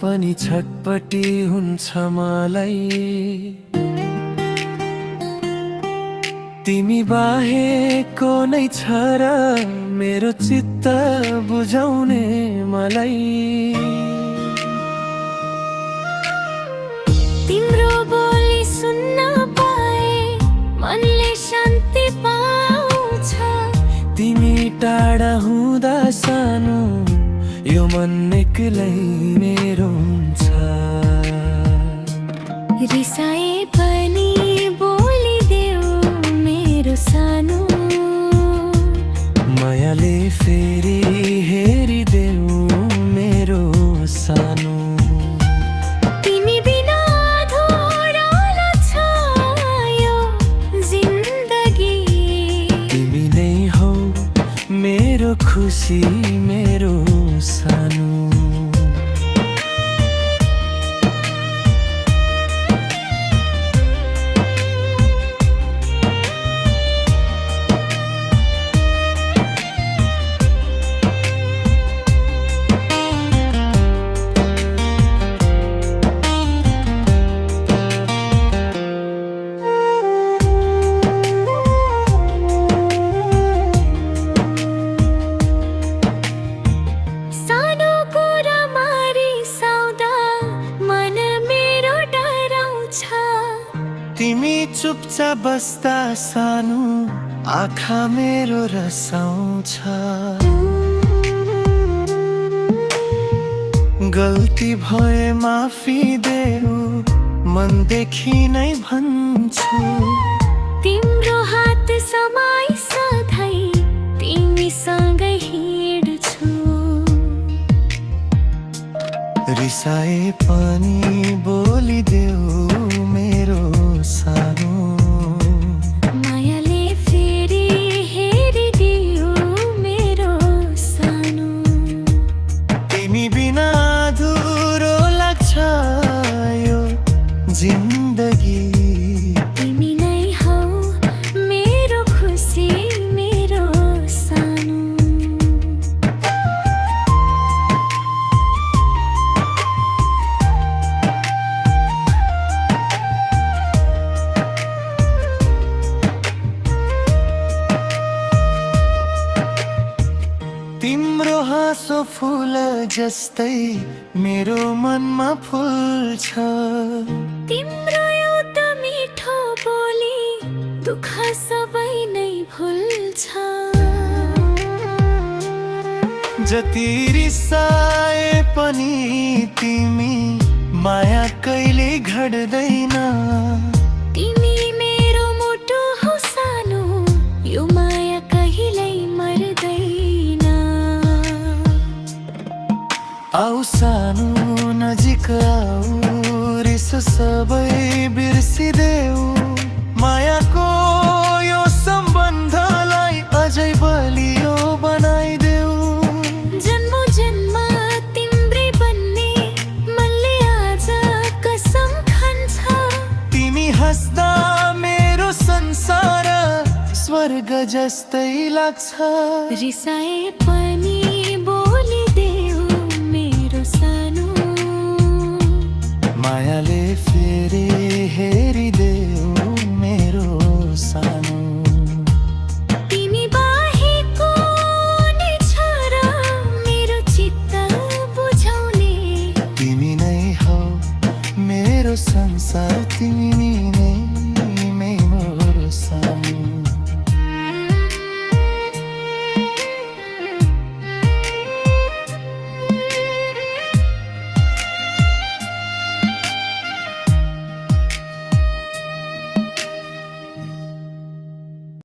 पनि छटपटी हुन्छ मलाई। तिमी बाहेको नै छ र मेरो चित्त बुझाउने मलाई। तिम्रो बोली सुन्न पाए मनले शान्ति पाउँछ। तिमी टाढा हुँदा सानो यो मन एक्लै मेरो हुन्छ। रिसाए पनि बोलिदेऊ मेरो सानो, मायाले फेरि हेरिदेऊ मेरो सानो। तिमी बिना अधुरो लाग्छ यो जिन्दगी। तिमी नै हौ मेरो खुसी मेरो सानो। तिमी चुपचाप बस्दा सानो आँखा मेरो रसाउँछ। गल्ती भए माफी देऊ मनदेखि नै भन्छु। तिम्रो हात समाई सधैँ तिमीसँगै हिँड्छु। रिसाए पनि बोलिदेऊ मेरो सानो। मायाले फेरि हेरिदियो मेरो सानो। तिमी बिना अधुरो लाग्छ यो जिन्दगी। तिमी नै हौ मेरो खुसी मेरो सानो। तिम्रो हाँसो फुल जस्तै मेरो मनमा फुल्छ। तिम्रो एउटा मिठो बोली दुःख सबै नै भुल्छ। जति रिसाए पनि तिमी माया कहिले घट्दैन। तिमी मेरो मुटु हो सानो यो माया कहिल्यै मर्दैन। आऊ सानो नजिक आऊ रिस सबै बिर्सिदेऊ। मायाको यो सम्बन्धलाई अझै बलियो बनाइदेऊ। जन्म जन्म तिम्रै बन्ने मनले आज कसम खान्छ। तिमी हाँस्दा मेरो संसार स्वर्ग जस्तै लाग्छ। रिसाए पनि